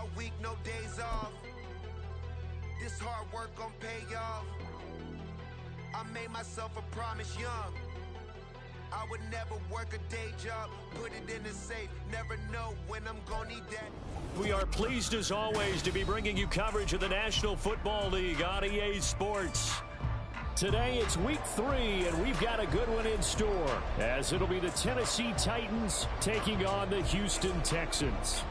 all week, no days off. This hard work gon' pay off. I made myself a promise young. I would never work a day job, put it in the safe, never know when I'm gonna need that. We are pleased as always to be bringing you coverage of the National Football League on EA Sports. Today it's week 3 and we've got a good one in store as it'll be the Tennessee Titans taking on the Houston Texans.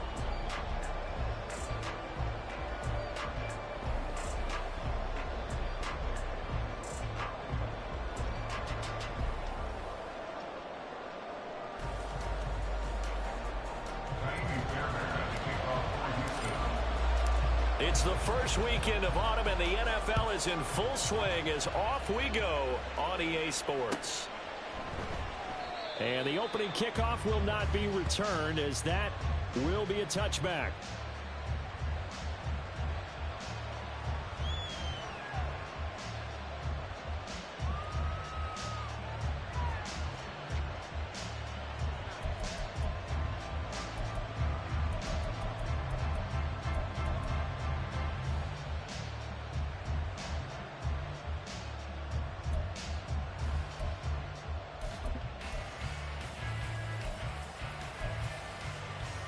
It's the first weekend of autumn, and the NFL is in full swing as off we go on EA Sports. And the opening kickoff will not be returned, as that will be a touchback.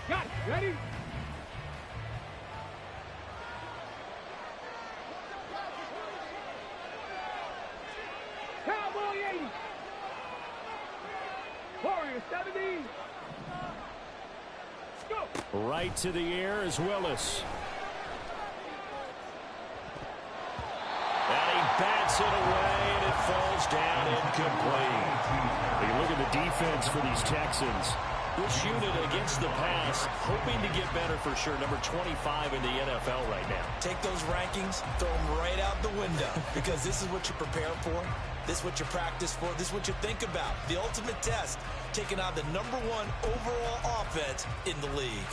Got it. Ready? Cowboy 80. Warrior 70. Go. Right to the air is Willis. And he bats it away, and it falls down incomplete. You look at the defense for these Texans. This unit against the pass, hoping to get better for sure. Number 25 in the NFL right now. Take those rankings, throw them right out the window, because this is what you prepare for. This is what you practice for. This is what you think about. The ultimate test, taking on the #1 overall offense in the league.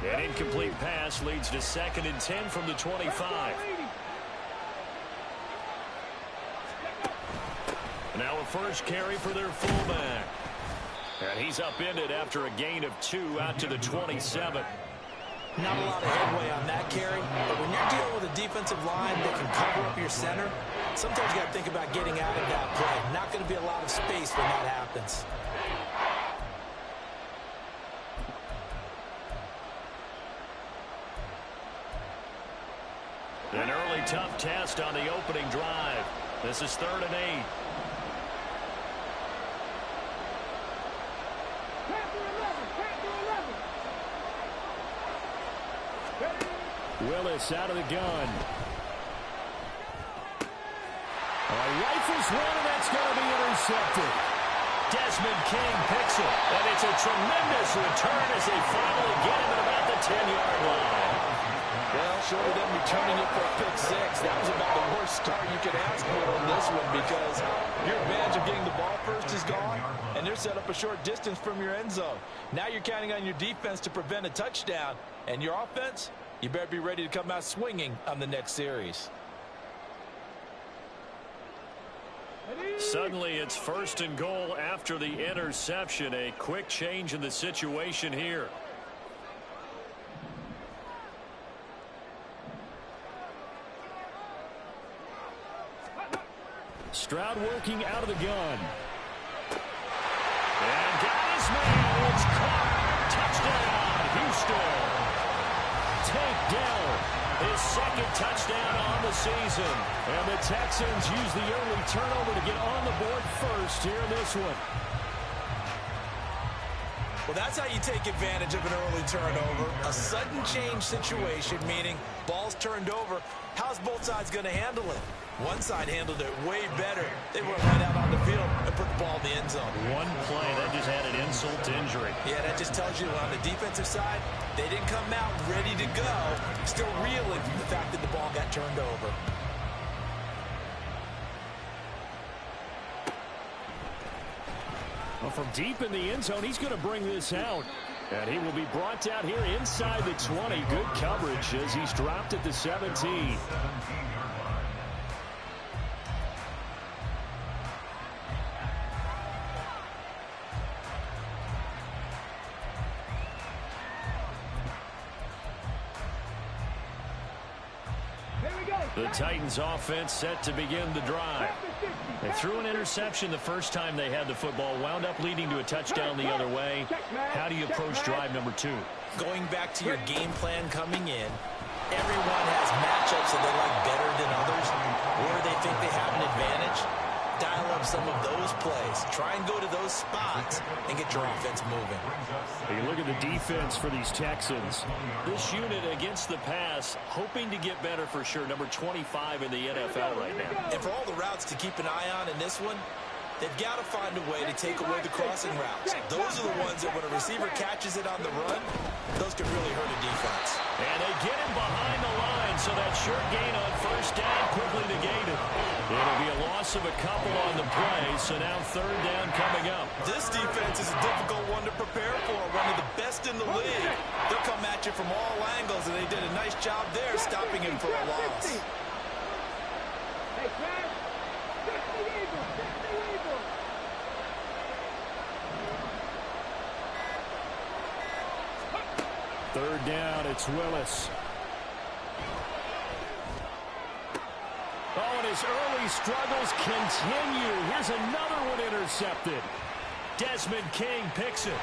An incomplete pass leads to 2nd and 10 from the 25. Now a first carry for their fullback. And he's upended after a gain of 2 out to the 27. Not a lot of headway on that carry, but when you're dealing with a defensive line that can cover up your center, sometimes you got to think about getting out of that play. Not going to be a lot of space when that happens. An early tough test on the opening drive. This is 3rd and 8. Willis out of the gun. Rifles one, and that's going to be intercepted. Desmond King picks it, and it's a tremendous return as they finally get him at about the 10-yard line. Well, short of them returning it for a pick 6, that was about the worst start you could ask for on this one, because your advantage of getting the ball first is gone, and they're set up a short distance from your end zone. Now you're counting on your defense to prevent a touchdown, and your offense, you better be ready to come out swinging on the next series. Suddenly it's 1st and goal after the interception. A quick change in the situation here. Stroud working out of the gun. And got his man. It's caught. Touchdown, Houston. Tank Dell, his 2nd touchdown on the season. And the Texans use the early turnover to get on the board first here in this one. Well, that's how you take advantage of an early turnover. A sudden change situation, meaning ball's turned over. How's both sides going to handle it? One side handled it way better. They went right out on the field and put the ball in the end zone. One play, that just had an insult to injury. Yeah, that just tells you on the defensive side, they didn't come out ready to go. Still reeling from the fact that the ball got turned over. Well, from deep in the end zone, he's going to bring this out. And he will be brought down here inside the 20. Good coverage as he's dropped at the 17. The Titans offense set to begin the drive. They threw an interception the first time they had the football, wound up leading to a touchdown the other way. How do you approach drive number 2? Going back to your game plan coming in, everyone has matchups that they like better than others, where they think they have an advantage. Dial up some of those plays. Try and go to those spots and get your offense moving. You look at the defense for these Texans. This unit against the pass, hoping to get better for sure. Number 25 in the NFL right now. And for all the routes to keep an eye on in this one, they've got to find a way to take away the crossing routes. Those are the ones that when a receiver catches it on the run, those could really hurt a defense. And they get him behind the line, so that short gain on first down quickly negated. It'll be a loss of a couple on the play, so now third down coming up. This defense is a difficult one to prepare for, one of the best in the league. They'll come at you from all angles, and they did a nice job there stopping him for a loss. Hey, Flash, check the Eagles, check the Eagles. Third down, it's Willis. Oh, and his early struggles continue. Here's another one intercepted. Desmond King picks it.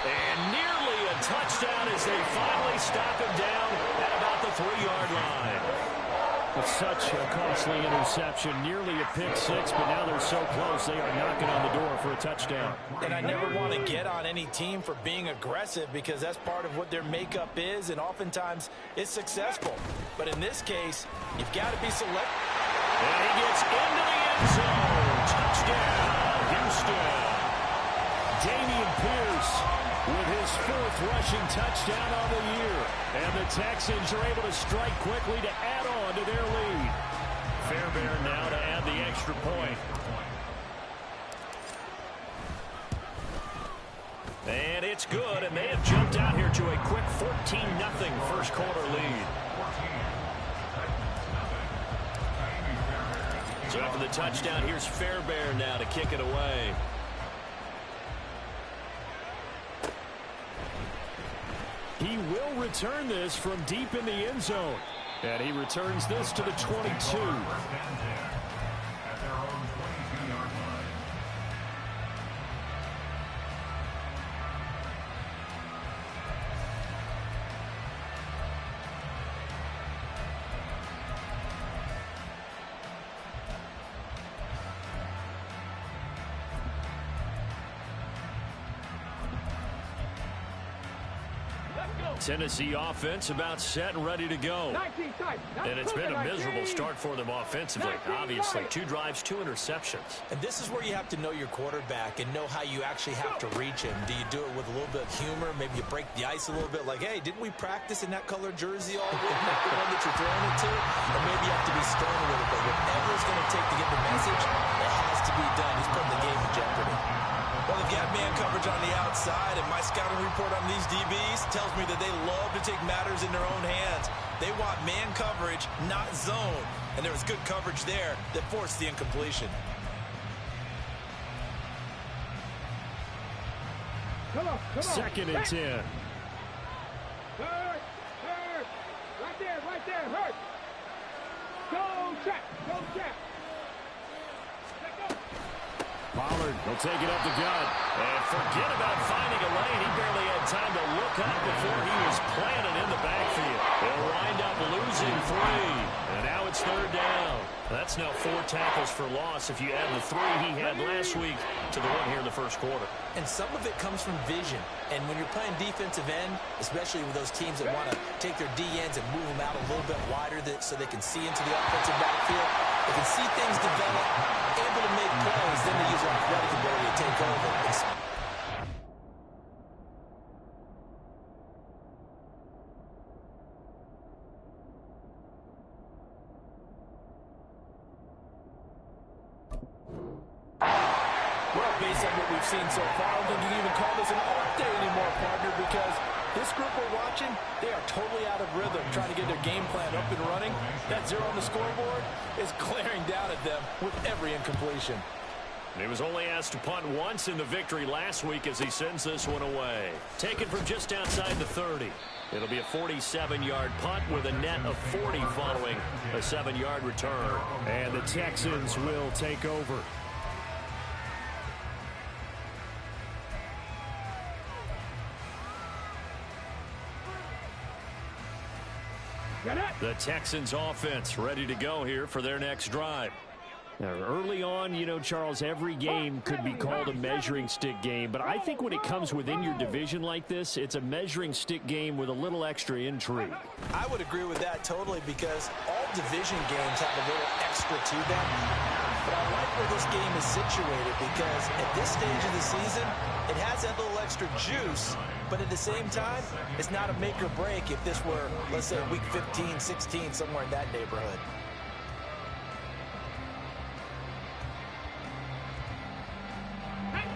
And nearly a touchdown as they finally stop him down at about the 3-yard line. It's such a costly interception, nearly a pick six, but now they're so close they are knocking on the door for a touchdown. And I never want to get on any team for being aggressive because that's part of what their makeup is, and oftentimes it's successful. But in this case, you've got to be selective. And he gets into the end zone. Touchdown, Houston. Damian Pierce with his 4th rushing touchdown on the year. And the Texans are able to strike quickly to add on to their lead. Fairbairn now to add the extra point. And it's good, and they have jumped out here to a quick 14-0 first quarter lead. So after the touchdown, here's Fairbairn now to kick it away. He will return this from deep in the end zone. And he returns this to the 22. Tennessee offense about set and ready to go. And it's been a miserable start for them offensively. Obviously, 2 drives, 2 interceptions. And this is where you have to know your quarterback and know how you actually have to reach him. Do you do it with a little bit of humor? Maybe you break the ice a little bit like, hey, didn't we practice in that colored jersey all week? Not the one that you're throwing it to? Or maybe you have to be stern a little bit. Whatever it's going to take to get the message, it has to be done. He's putting the game in jeopardy. Well, they've got man coverage on the outside, and my scouting report on these DBs tells me that they love to take matters in their own hands. They want man coverage, not zone. And there was good coverage there that forced the incompletion. Come on. 2nd and 10. Hurt. Right there, hurt. Go check. Pollard will take it up the gut. And forget about finding a lane. He barely had time to look up before he was planted in the backfield. They'll wind up losing 3. And now it's 3rd down. That's now 4 tackles for loss if you add the 3 he had last week to the 1 here in the first quarter. And some of it comes from vision. And when you're playing defensive end, especially with those teams that want to take their D-ends and move them out a little bit wider so they can see into the offensive backfield, they can see things develop, able to make plays, then they use their athletic ability to take over. Well, based on what we've seen so far, I don't think you can even call this an off day anymore, partner, because this group we're watching, they are totally out of rhythm, trying to get their game plan up and running. That 0 on the scoreboard is glaring down at them with every incompletion. He was only asked to punt once in the victory last week as he sends this one away. Taken from just outside the 30. It'll be a 47-yard punt with a net of 40 following a 7-yard return. And the Texans will take over. The Texans offense ready to go here for their next drive. Now, early on, you know, Charles, every game could be called a measuring stick game, but I think when it comes within your division like this, it's a measuring stick game with a little extra intrigue. I would agree with that totally because all division games have a little extra to them. But I like where this game is situated because at this stage of the season, it has that little extra juice, but at the same time, it's not a make or break if this were, let's say, week 15, 16, somewhere in that neighborhood.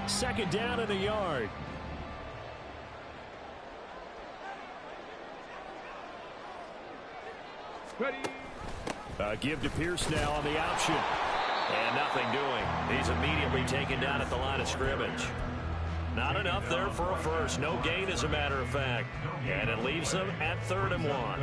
Second down and a yard. Give to Pierce now on the option. And nothing doing. He's immediately taken down at the line of scrimmage. Not enough there for a first. No gain, as a matter of fact. And it leaves them at 3rd and 1.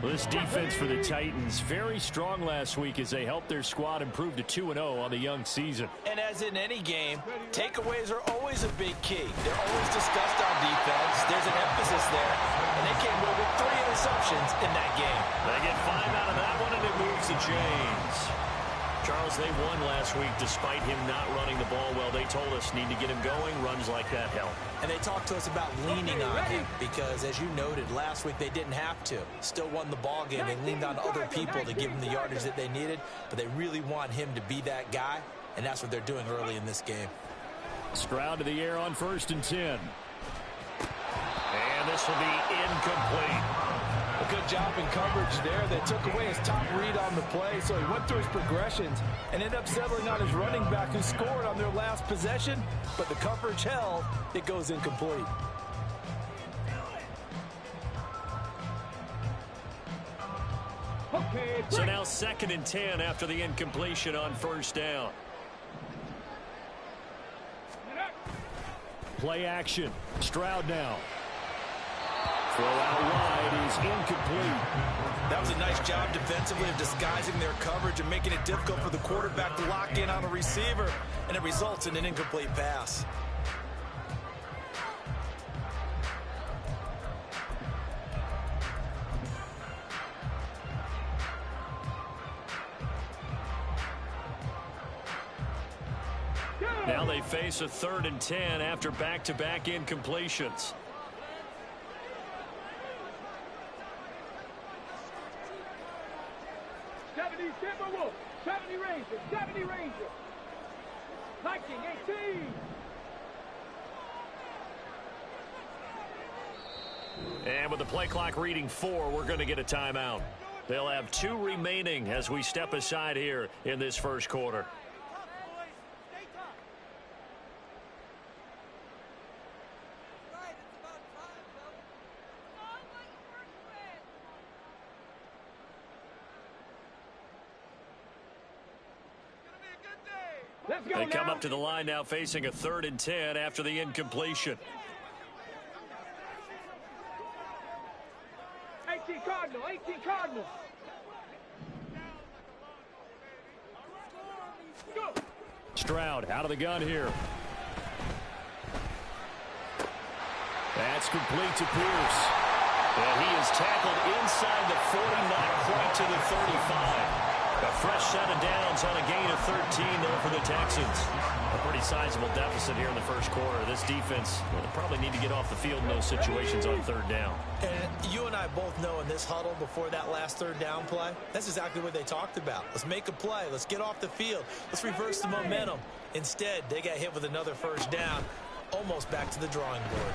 This defense for the Titans, very strong last week as they helped their squad improve to 2-0 on the young season. And as in any game, takeaways are always a big key. They're always discussed on defense. There's an emphasis there. And they came away with 3 interceptions in that game. They get 5 out of that one, and it moves the chains. Charles, they won last week despite him not running the ball well. They told us need to get him going. Runs like that help. And they talked to us about leaning on him because, as you noted, last week they didn't have to. Still won the ball game. They leaned on other people to give them the yardage that they needed, but they really want him to be that guy, and that's what they're doing early in this game. Stroud to the air on 1st and 10. And this will be incomplete. A good job in coverage there. They took away his top read on the play, so he went through his progressions and ended up settling on his running back who scored on their last possession, but the coverage held. It goes incomplete. So now 2nd and 10 after the incompletion on 1st down. Play action. Stroud now. Throw out wide is incomplete. That was a nice job defensively of disguising their coverage and making it difficult for the quarterback to lock in on a receiver, and it results in an incomplete pass. Now they face a 3rd and 10 after back-to-back incompletions. Timberwolf, 70 Rangers, 70 Rangers. Viking, 18. And with the play clock reading 4, we're going to get a timeout. They'll have 2 remaining as we step aside here in this first quarter. They come up to the line now facing a 3rd and 10 after the incompletion. 18 Cardinal, 18 Cardinal. Go. Stroud out of the gun here. That's complete to Pierce. And he is tackled inside the 40, not quite to the 35. A fresh set of downs on a gain of 13, though, for the Texans. A pretty sizable deficit here in the first quarter. This defense will probably need to get off the field in those situations on 3rd down. And you and I both know in this huddle before that last 3rd down play, that's exactly what they talked about. Let's make a play. Let's get off the field. Let's reverse the momentum. Instead, they got hit with another 1st down, almost back to the drawing board.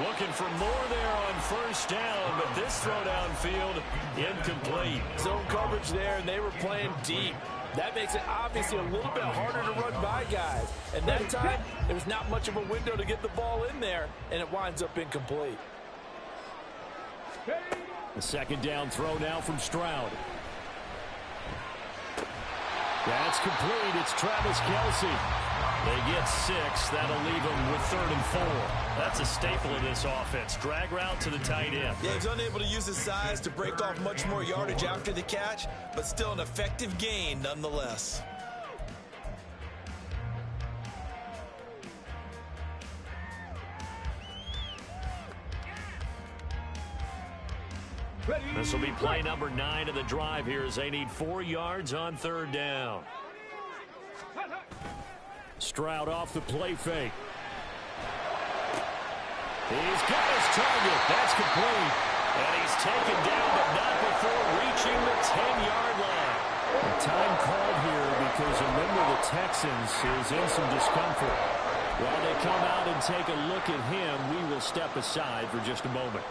Looking for more there on 1st down, but this throw downfield incomplete. Zone coverage there, and they were playing deep. That makes it obviously a little bit harder to run by guys. And that time, there's not much of a window to get the ball in there, and it winds up incomplete. The 2nd down throw now from Stroud. That's complete. It's Travis Kelce. They get 6. That'll leave them with 3rd and 4. That's a staple of this offense. Drag route to the tight end. Yeah, he's unable to use his size to break off much more yardage after the catch, but still an effective gain nonetheless. This will be play number 9 of the drive here as they need 4 yards on third down. Stroud off the play fake. He's got his target. That's complete. And he's taken down, but not before reaching the 10-yard line. A time called here because a member of the Texans is in some discomfort. While they come out and take a look at him, we will step aside for just a moment.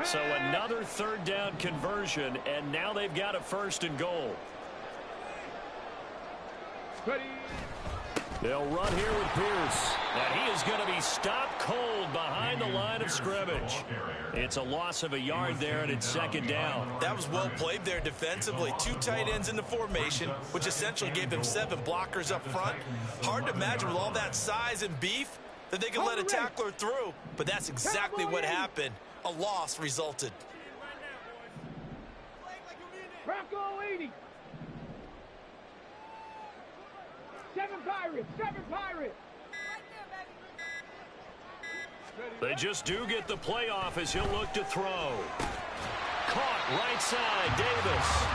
So another third down conversion, and now they've got a 1st and goal. They'll run here with Pierce. And he is going to be stopped cold behind the line of scrimmage. It's a loss of a yard there, and it's 2nd down. That was well played there defensively. 2 tight ends in the formation, which essentially gave them 7 blockers up front. Hard to imagine with all that size and beef that they can let a tackler through, but that's exactly what happened. A loss resulted. Bronco 80. 7 Pirates. 7 Pirates. They just do get the playoff as he'll look to throw. Caught right side, Davis.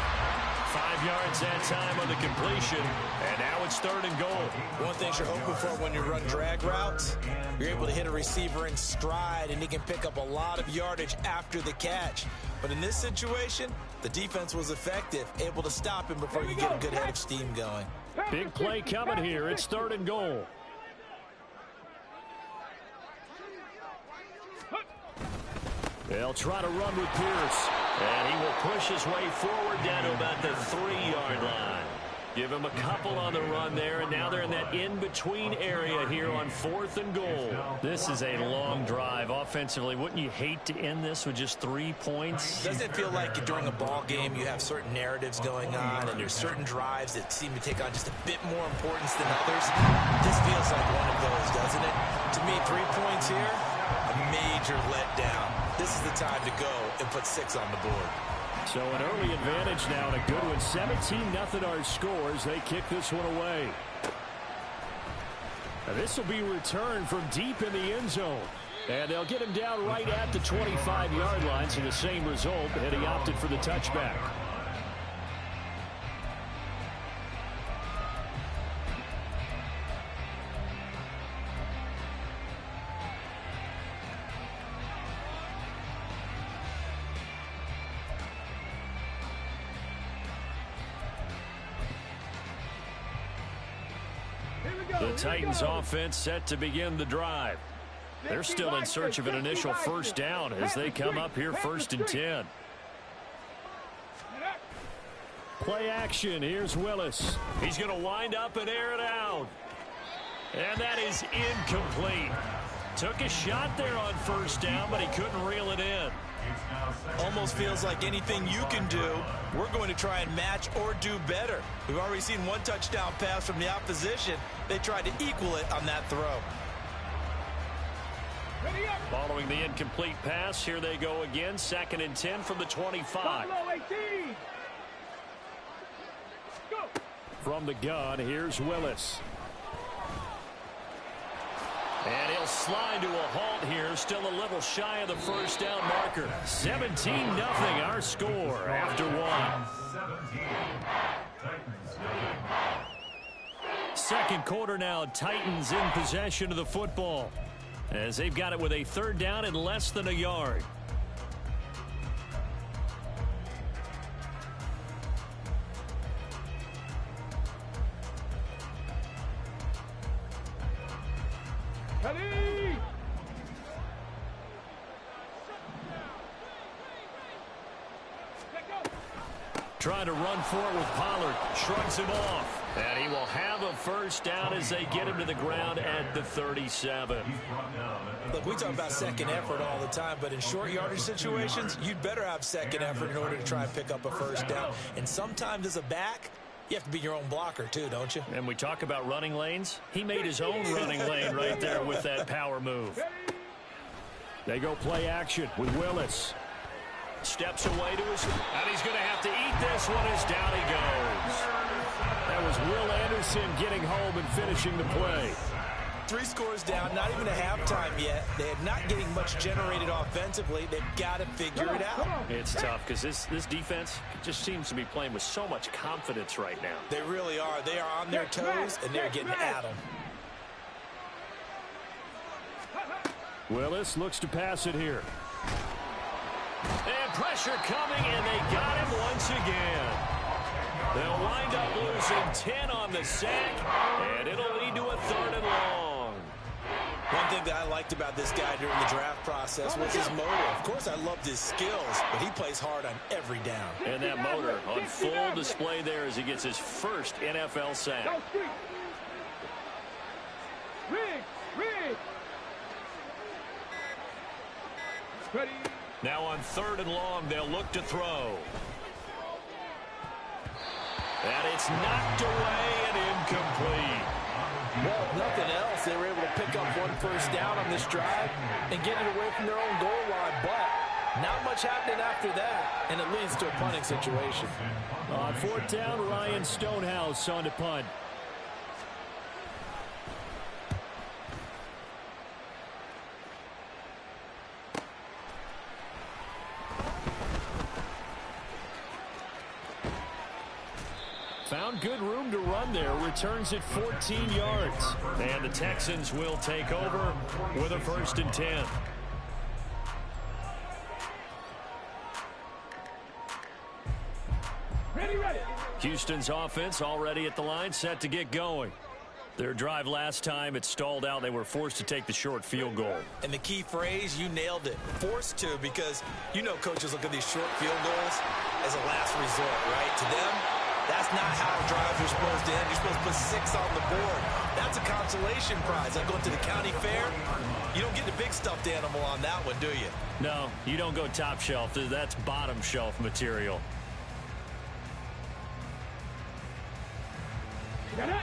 5 yards that time on the completion, and now it's 3rd and goal. One thing you're hoping for when you run drag routes, you're able to hit a receiver in stride, and he can pick up a lot of yardage after the catch. But in this situation, the defense was effective, able to stop him before you get a good head of steam going. Big play coming here. It's 3rd and goal. They'll try to run with Pierce. And he will push his way forward down to about the 3-yard line. Give him a couple on the run there, and now they're in that in-between area here on 4th and goal. This is a long drive offensively. Wouldn't you hate to end this with just 3 points? Doesn't it feel like during a ball game you have certain narratives going on, and there's certain drives that seem to take on just a bit more importance than others? This feels like one of those, doesn't it? To me, 3 points here, a major letdown. This is the time to go and put 6 on the board. So an early advantage now, and a good one. 17-0 our scores. They kick this one away. Now this will be returned from deep in the end zone. And they'll get him down right at the 25-yard line. So the same result, and he opted for the touchback. The Titans offense set to begin the drive. They're still in search of an initial 1st down as they come up here 1st and 10. Play action. Here's Willis. He's going to wind up and air it out. And that is incomplete. Took a shot there on 1st down, but he couldn't reel it in. Almost feels like anything you can do, we're going to try and match or do better. We've already seen 1 touchdown pass from the opposition. They tried to equal it on that throw. Following the incomplete pass, here they go again. 2nd and 10 from the 25. From the gun, here's Willis. And he'll slide to a halt here. Still a little shy of the 1st down marker. 17-0 our score after 1. 2nd quarter now. Titans in possession of the football, as they've got it with a 3rd down and less than a yard. Trying to run for it with Pollard. Shrugs him off. And he will have a 1st down as they get him to the ground at the 37. Look, we talk about second effort all the time, but in short yardage situations, you'd better have second effort in order to try and pick up a 1st down. And sometimes as a back, You have to be your own blocker, too, don't you? And we talk about running lanes. He made his own running lane right there with that power move. They go play action with Willis. Steps away to his, and he's going to have to eat this one as down he goes. That was Will Anderson getting home and finishing the play. 3 scores down, not even a halftime yet. They're not getting much generated offensively. They've got to figure it out. It's tough because this defense just seems to be playing with so much confidence right now. They really are. They are on their toes, and they're getting at them. Willis looks to pass it here. And pressure coming, and they got him once again. They'll wind up losing 10 on the sack, and it'll lead to a 3rd and long. One thing that I liked about this guy during the draft process was his motor. Of course, I loved his skills, but he plays hard on every down. And that motor on full display there as he gets his first NFL sack. Now on 3rd and long, they'll look to throw. And it's knocked away and incomplete. Well, if nothing else, they were able to pick up 1 first down on this drive and get it away from their own goal line. But not much happening after that, and it leads to a punting situation. On 4th down, Ryan Stonehouse on to punt. Found good room to run there. Returns it 14 yards. And the Texans will take over with a 1st and 10. Ready. Houston's offense already at the line, set to get going. Their drive last time, it stalled out. They were forced to take the short field goal. And the key phrase, you nailed it, forced to, because you know coaches look at these short field goals as a last resort, right? To them, that's not how drives are supposed to end. You're supposed to put 6 on the board. That's a consolation prize. Like going to the county fair, you don't get the big stuffed animal on that one, do you? No, you don't go top shelf. That's bottom shelf material. Got it.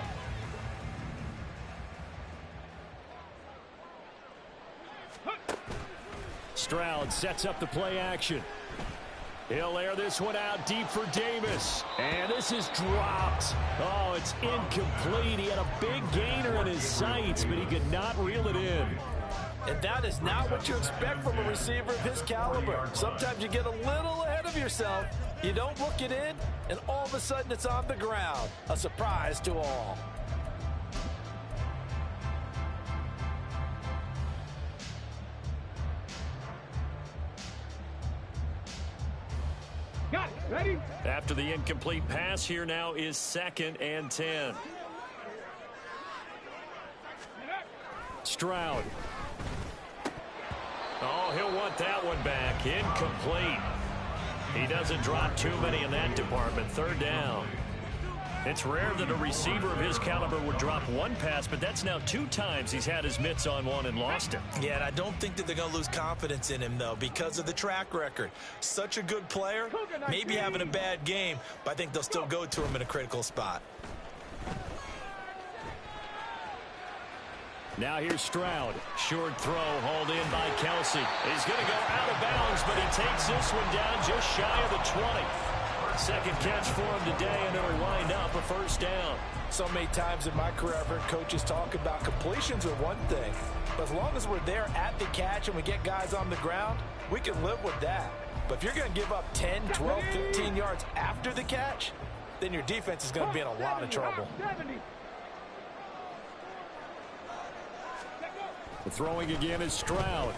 Stroud sets up the play action. He'll air this one out deep for Davis. And this is dropped. Oh, it's incomplete. He had a big gainer in his sights, but he could not reel it in. And that is not what you expect from a receiver of his caliber. Sometimes you get a little ahead of yourself. You don't look it in, and all of a sudden it's on the ground. A surprise to all. Got it. Ready? After the incomplete pass, here now is 2nd and 10. Stroud. Oh, he'll want that one back. Incomplete. He doesn't drop too many in that department. 3rd down. It's rare that a receiver of his caliber would drop 1 pass, but that's now 2 times he's had his mitts on one and lost it. Yeah, and I don't think that they're going to lose confidence in him, though, because of the track record. Such a good player, maybe having a bad game, but I think they'll still go to him in a critical spot. Now here's Stroud. Short throw hauled in by Kelsey. He's going to go out of bounds, but he takes this one down just shy of the 20. 2nd catch for him today, and it'll wind up a 1st down. So many times in my career I've heard coaches talk about completions are one thing, but as long as we're there at the catch and we get guys on the ground, we can live with that. But if you're going to give up 10, 12, 15 yards after the catch, then your defense is going to be in a lot of trouble. The throwing again is Stroud.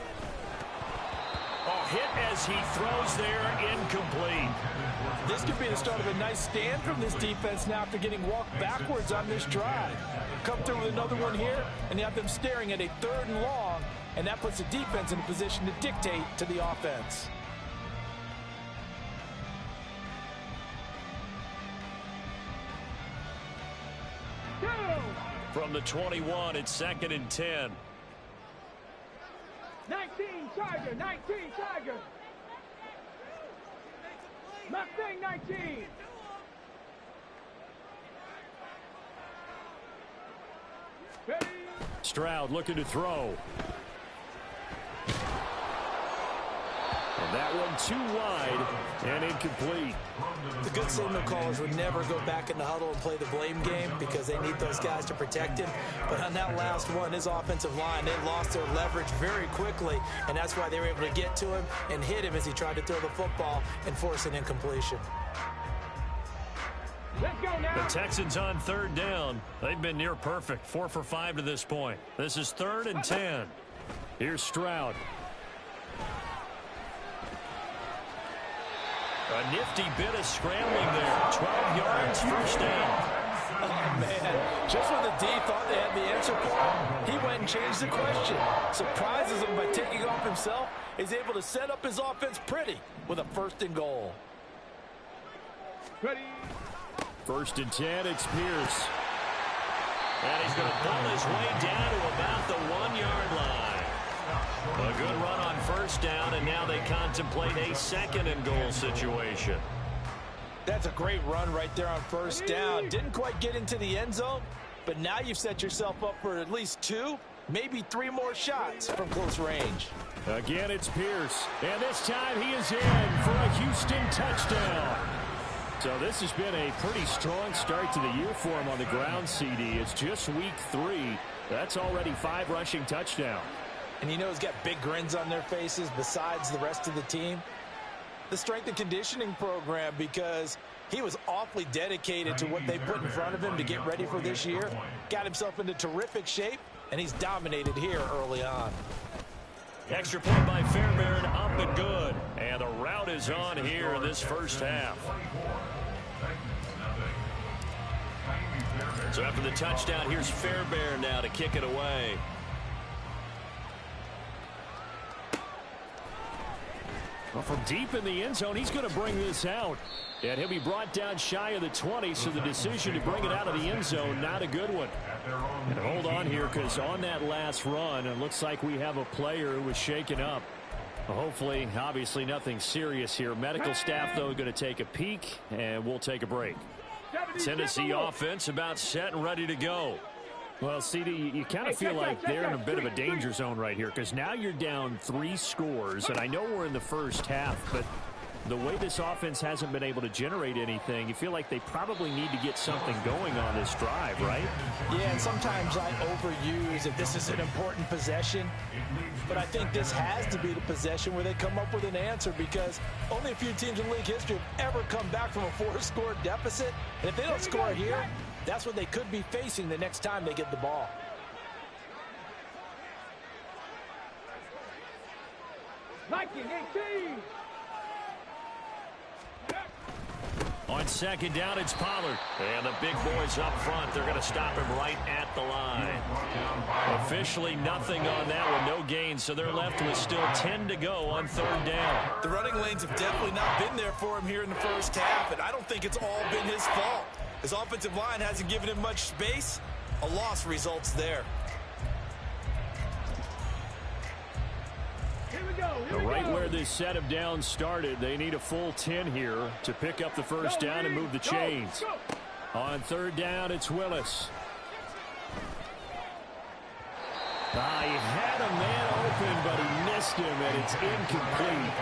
Oh, hit as he throws there, incomplete. This could be the start of a nice stand from this defense now after getting walked backwards on this drive. Come through with another one here, and you have them staring at a 3rd and long, and that puts the defense in a position to dictate to the offense. From the 21, it's 2nd and 10. 19 Tiger, 19 Tiger. Mustang 19. Stroud looking to throw. And that one too wide and incomplete. The good signal callers would never go back in the huddle and play the blame game because they need those guys to protect him. But on that last one, his offensive line, they lost their leverage very quickly, and that's why they were able to get to him and hit him as he tried to throw the football and force an incompletion. Let's go now. The Texans on third down. They've been near perfect. 4 for 5 to this point. This is 3rd and 10. Here's Stroud. A nifty bit of scrambling there. 12 yards, first down. Oh, man. Just when the D thought they had the answer for him, he went and changed the question. Surprises him by taking off himself. He's able to set up his offense pretty with a 1st and goal. Ready. 1st and 10, it's Pierce. And he's going to pull his way down to about the 1-yard line. A good run on first down, and now they contemplate a 2nd and goal situation. That's a great run right there on first down. Didn't quite get into the end zone, but now you've set yourself up for at least 2, maybe 3 more shots from close range. Again, it's Pierce. And this time he is in for a Houston touchdown. So this has been a pretty strong start to the year for him on the ground, CD. It's just week 3. That's already 5 rushing touchdowns. And you know he's got big grins on their faces besides the rest of the team. The strength and conditioning program, because he was awfully dedicated to what they put in front of him to get ready for this year. Got himself into terrific shape, and he's dominated here early on. Extra point by Fairbairn, up and good. And the route is on here in this first half. So after the touchdown, here's Fairbairn now to kick it away. Well, from deep in the end zone, he's going to bring this out. And he'll be brought down shy of the 20, so the decision to bring it out of the end zone, not a good one. And hold on here, because on that last run, it looks like we have a player who was shaken up. Well, hopefully, obviously, nothing serious here. Medical staff, though, going to take a peek, and we'll take a break. Tennessee offense about set and ready to go. Well, CD, you kind of feel like they're in a bit of a danger zone right here, because now you're down 3 scores, and I know we're in the first half, but the way this offense hasn't been able to generate anything, you feel like they probably need to get something going on this drive, right? Yeah, and sometimes I overuse that this is an important possession, but I think this has to be the possession where they come up with an answer, because only a few teams in league history have ever come back from a 4-score deficit, and if they don't score here, that's what they could be facing the next time they get the ball. Nike 18. On second down, it's Pollard. And the big boys up front, they're going to stop him right at the line. Officially nothing on that one, no gain, so they're left with still 10 to go on third down. The running lanes have definitely not been there for him here in the first half, and I don't think it's all been his fault. His offensive line hasn't given him much space. A loss results there. Here we go. Right where this set of downs started, they need a full 10 here to pick up the first down and move the chains. On third down, it's Willis. He had a man open, but he missed him, and it's incomplete.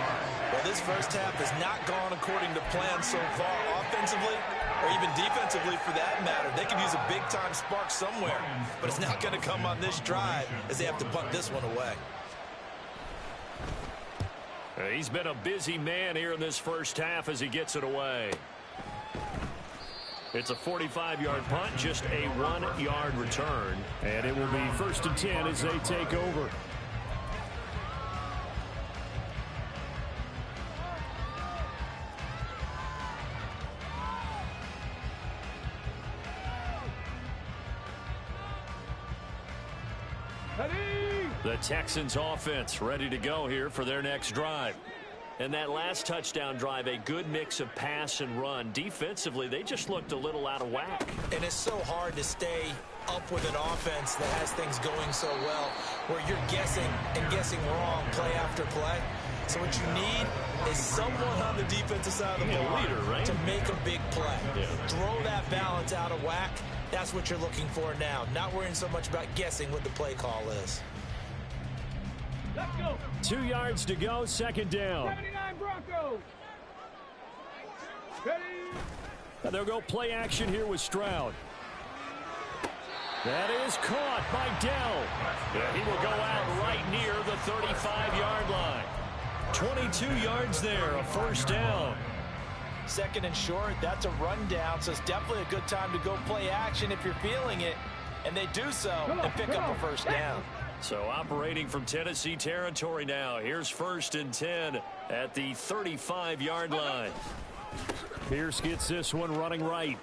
Well, this first half has not gone according to plan so far, offensively or even defensively for that matter. They could use a big-time spark somewhere, but it's not going to come on this drive as they have to punt this one away. He's been a busy man here in this first half as he gets it away. It's a 45-yard punt, just a 1-yard return. And it will be 1st and 10 as they take over. The Texans offense ready to go here for their next drive. And that last touchdown drive, a good mix of pass and run. Defensively, they just looked a little out of whack. And it's so hard to stay up with an offense that has things going so well, where you're guessing and guessing wrong play after play. So what you need is someone on the defensive side of the ball leader, right? to make a big play. Yeah. Throw that balance out of whack, That's what you're looking for now. Not worrying so much about guessing what the play call is. Let's go. 2 yards to go, second down. 79 Broncos. Ready. And they'll go play action here with Stroud. That is caught by Dell. Yeah, he will go out right near the 35-yard line. 22 yards there, a first down. Second and short, that's a rundown, so it's definitely a good time to go play action if you're feeling it. And they do so and pick up a first down. So operating from Tennessee territory now. Here's 1st and 10 at the 35-yard line. Pierce gets this one running right.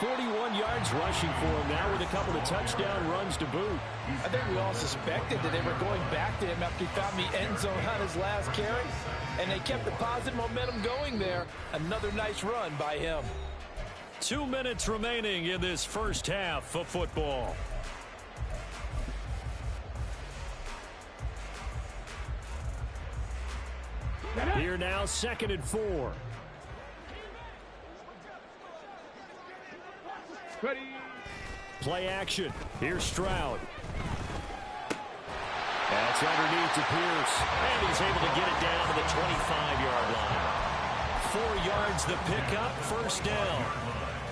41 yards rushing for him now with a couple of touchdown runs to boot. I think we all suspected that they were going back to him after he found the end zone on his last carry. And they kept the positive momentum going there. Another nice run by him. 2 minutes remaining in this first half of football. Here now, 2nd and 4. Ready. Play action. Here's Stroud. That's underneath to Pierce. And he's able to get it down to the 25-yard line. 4 yards the pickup, first down.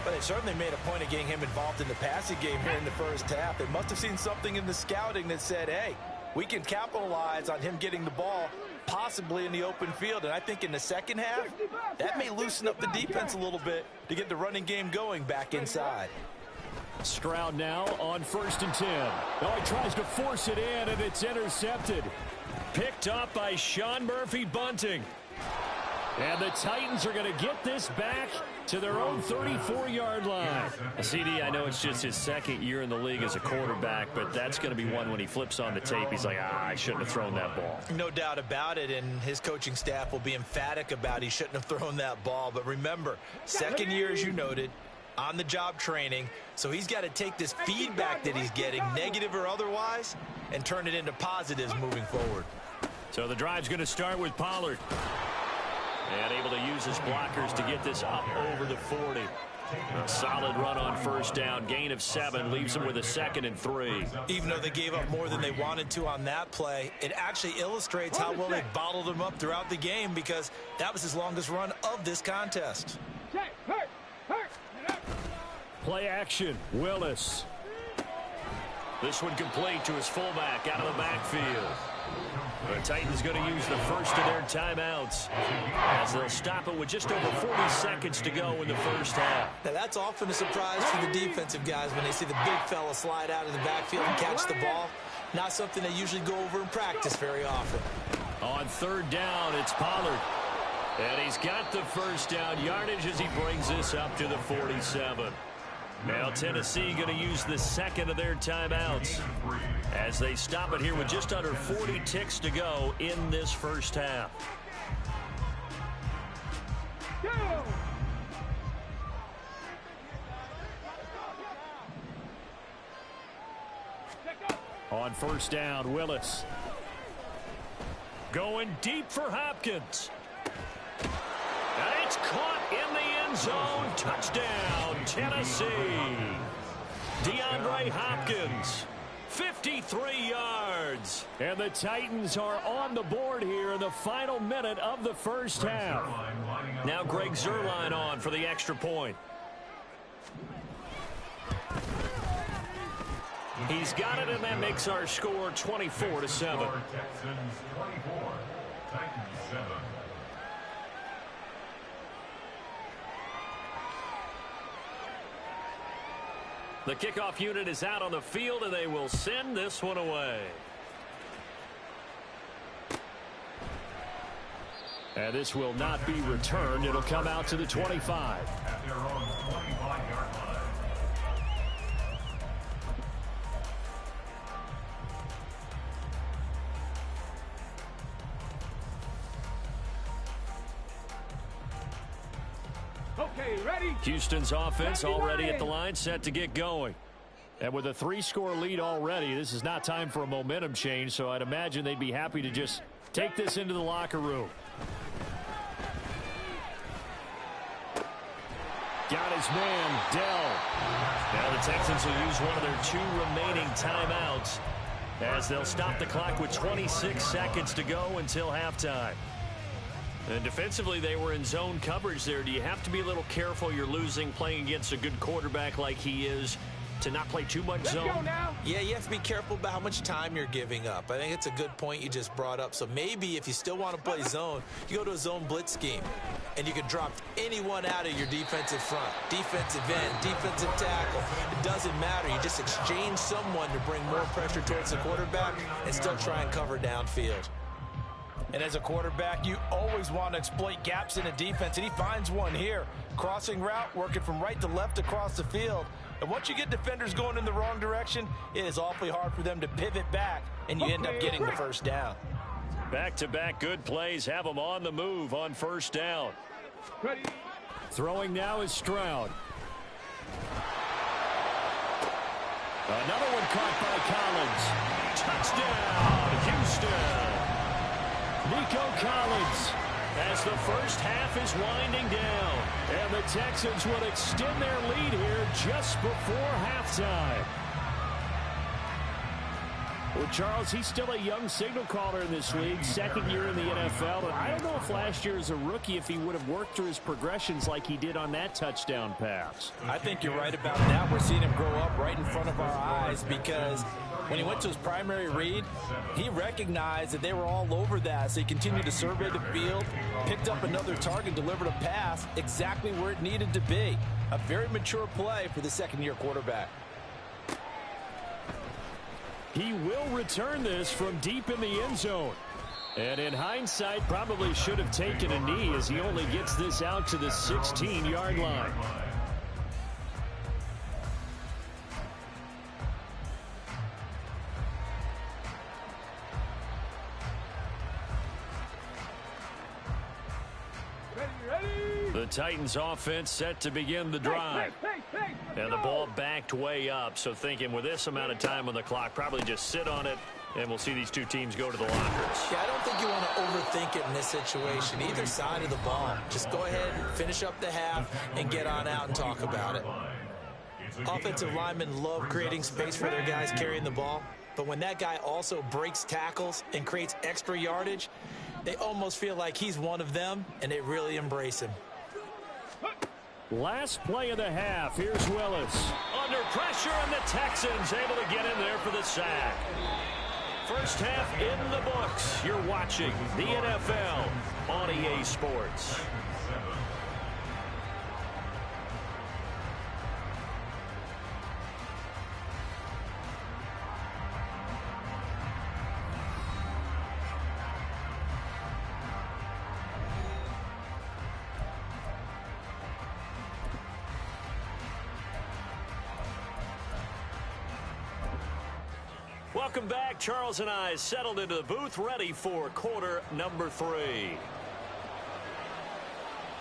But they certainly made a point of getting him involved in the passing game here in the first half. They must have seen something in the scouting that said, hey, we can capitalize on him getting the ball possibly in the open field. And I think in the second half, that may loosen up the defense a little bit to get the running game going back inside. Stroud now on 1st and 10. Oh, he tries to force it in, and it's intercepted. Picked up by Sean Murphy-Bunting. And the Titans are going to get this back to their own 34-yard line. CD, I know it's just his second year in the league as a quarterback, but that's going to be one when he flips on the tape. He's like, I shouldn't have thrown that ball. No doubt about it, and his coaching staff will be emphatic about he shouldn't have thrown that ball. But remember, second year, as you noted, on-the-job training, so he's got to take this feedback that he's getting, negative or otherwise, and turn it into positives moving forward. So the drive's going to start with Pollard. And able to use his blockers to get this up over the 40. A solid run on first down. Gain of 7 leaves him with a 2nd and 3. Even though they gave up more than they wanted to on that play, it actually illustrates how well they bottled him up throughout the game because that was his longest run of this contest. Play action. Willis. This one complete to his fullback out of the backfield. The Titans going to use the first of their timeouts as they'll stop it with just over 40 seconds to go in the first half. Now that's often a surprise to the defensive guys when they see the big fella slide out of the backfield and catch the ball. Not something they usually go over in practice very often. On 3rd down, it's Pollard. And he's got the first down yardage as he brings this up to the 47. Now Tennessee going to use the 2nd of their timeouts as they stop it here with just under 40 ticks to go in this first half. Go. On first down, Willis. Going deep for Hopkins. And it's caught in the end zone. Touchdown, Tennessee. DeAndre Hopkins, 53 yards. And the Titans are on the board here in the final minute of the first half. Now Greg Zuerlein on for the extra point. He's got it, and that makes our score 24-7. Texans 24, Titans 7. The kickoff unit is out on the field, and they will send this one away. And this will not be returned. It'll come out to the 25. At their own 25-yard line. Okay, ready? Houston's offense already at the line, set to get going. And with a 3-score lead already, this is not time for a momentum change, so I'd imagine they'd be happy to just take this into the locker room. Got his man, Dell. Now the Texans will use one of their 2 remaining timeouts as they'll stop the clock with 26 seconds to go until halftime. And defensively, they were in zone coverage there. Do you have to be a little careful? You're losing playing against a good quarterback like he is to not play too much zone? Yeah, you have to be careful about how much time you're giving up. I think it's a good point you just brought up. So maybe if you still want to play zone, you go to a zone blitz scheme, and you can drop anyone out of your defensive front, defensive end, defensive tackle. It doesn't matter. You just exchange someone to bring more pressure towards the quarterback and still try and cover downfield. And as a quarterback, you always want to exploit gaps in a defense, and he finds one here. Crossing route, working from right to left across the field. And once you get defenders going in the wrong direction, it is awfully hard for them to pivot back, and you end up getting the first down. Back-to-back good plays have them on the move on first down. Throwing now is Stroud. Another one caught by Collins. Touchdown, Houston. Nico Collins as the first half is winding down. And the Texans will extend their lead here just before halftime. Well, Charles, he's still a young signal caller in this league, second year in the NFL. And I don't know if last year as a rookie, if he would have worked through his progressions like he did on that touchdown pass. I think you're right about that. We're seeing him grow up right in front of our eyes because when he went to his primary read, he recognized that they were all over that. So he continued to survey the field, picked up another target, delivered a pass exactly where it needed to be. A very mature play for the second-year quarterback. He will return this from deep in the end zone. And in hindsight, probably should have taken a knee as he only gets this out to the 16-yard line. The Titans offense set to begin the drive. And the ball backed way up. So thinking with this amount of time on the clock, probably just sit on it, and we'll see these two teams go to the lockers. Yeah, I don't think you want to overthink it in this situation. Either side of the ball. Just go ahead and finish up the half and get on out and talk about it. Offensive linemen love creating space for their guys carrying the ball. But when that guy also breaks tackles and creates extra yardage, they almost feel like he's one of them, and they really embrace him. Last play of the half. Here's Willis. Under pressure, and the Texans able to get in there for the sack. First half in the books. You're watching the NFL on EA Sports. Welcome back. Charles and I settled into the booth, ready for quarter number 3.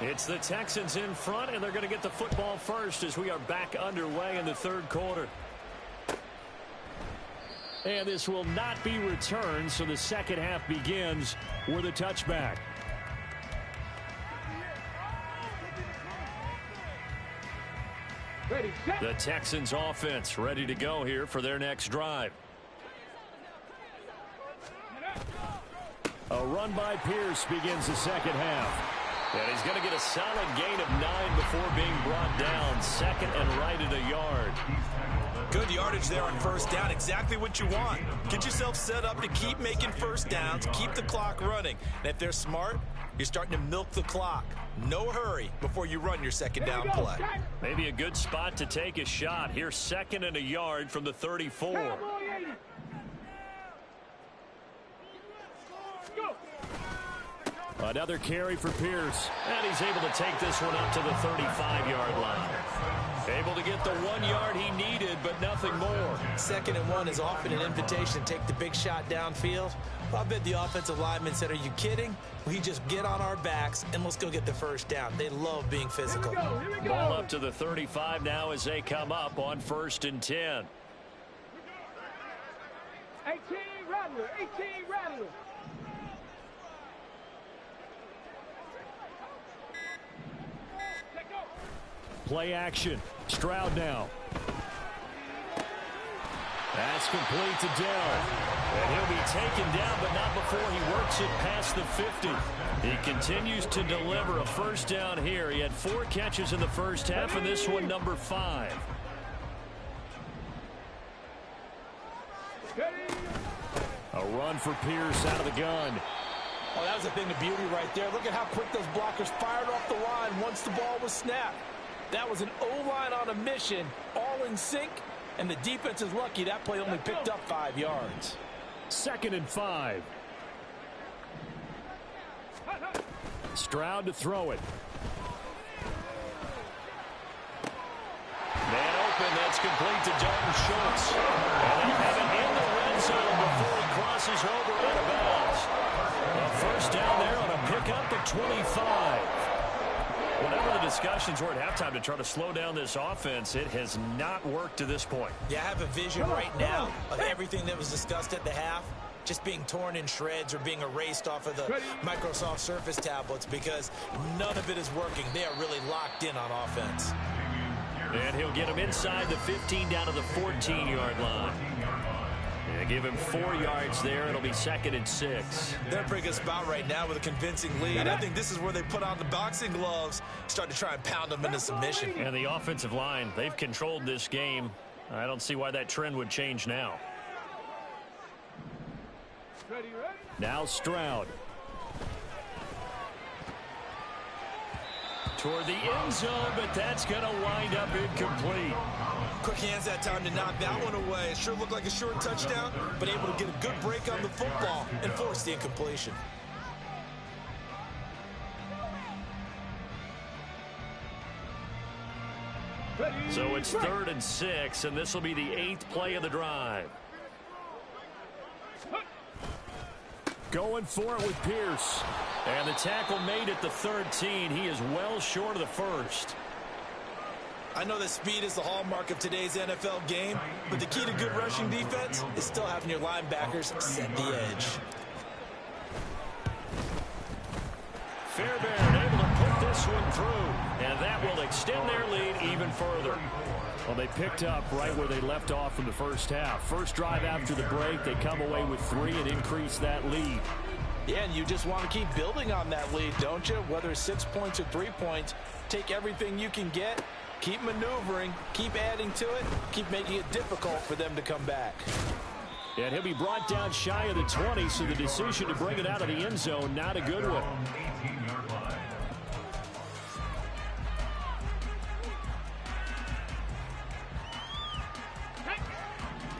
It's the Texans in front, and they're going to get the football first as we are back underway in the third quarter. And this will not be returned, so the second half begins with a touchback. The Texans offense ready to go here for their next drive. A run by Pierce begins the second half. And he's going to get a solid gain of 9 before being brought down. Second and right at a yard. Good yardage there on first down. Exactly what you want. Get yourself set up to keep making first downs. Keep the clock running. And if they're smart, you're starting to milk the clock. No hurry before you run your second down play. Maybe a good spot to take a shot. Here's second and a yard from the 34. Another carry for Pierce. And he's able to take this one up to the 35-yard line. Able to get the 1 yard he needed, but nothing more. Second and 1 is often an invitation to take the big shot downfield. I bet the offensive lineman said, are you kidding? We just get on our backs and let's go get the first down. They love being physical. Here we go. Ball up to the 35 now as they come up on 1st and 10. 18 Rattler, 18 Rattler. Play action. Stroud now. That's complete to Dell. And he'll be taken down, but not before he works it past the 50. He continues to deliver a first down here. He had 4 catches in the first half, and this one number 5. A run for Pierce out of the gun. Oh, that was a thing of beauty right there. Look at how quick those blockers fired off the line once the ball was snapped. That was an O-line on a mission, all in sync, and the defense is lucky that play only picked up 5 yards. 2nd and 5. Stroud to throw it. Man open, that's complete to Dalton Schultz. And they'll have it in the red zone before he crosses over out of bounds. A first down there on a pickup at 25. Whatever the discussions were at halftime to try to slow down this offense, it has not worked to this point. Yeah, I have a vision right now of everything that was discussed at the half just being torn in shreds or being erased off of the Microsoft Surface tablets because none of it is working. They are really locked in on offense. And he'll get him inside the 15 down to the 14-yard line. Yeah, give him 4 yards there. It'll be 2nd and 6. They're in a pretty good spot right now with a convincing lead. I think this is where they put on the boxing gloves, start to try and pound them into submission. And the offensive line, they've controlled this game. I don't see why that trend would change now. Now Stroud. Toward the end zone, but that's going to wind up incomplete. Quick hands that time to knock that one away. It sure looked like a short touchdown, but able to get a good break on the football and force the incompletion. So it's 3rd and 6, and this will be the 8th play of the drive. Going for it with Pierce. And the tackle made at the 13. He is well short of the first. I know that speed is the hallmark of today's NFL game, but the key to good rushing defense is still having your linebackers set the edge. Fairbairn able to put this one through, and that will extend their lead even further. Well, they picked up right where they left off from the first half. First drive after the break, they come away with 3 and increase that lead. Yeah, and you just want to keep building on that lead, don't you? Whether it's 6 points or 3 points, take everything you can get, keep maneuvering, keep adding to it, keep making it difficult for them to come back. And he'll be brought down shy of the 20, so the decision to bring it out of the end zone, not a good one.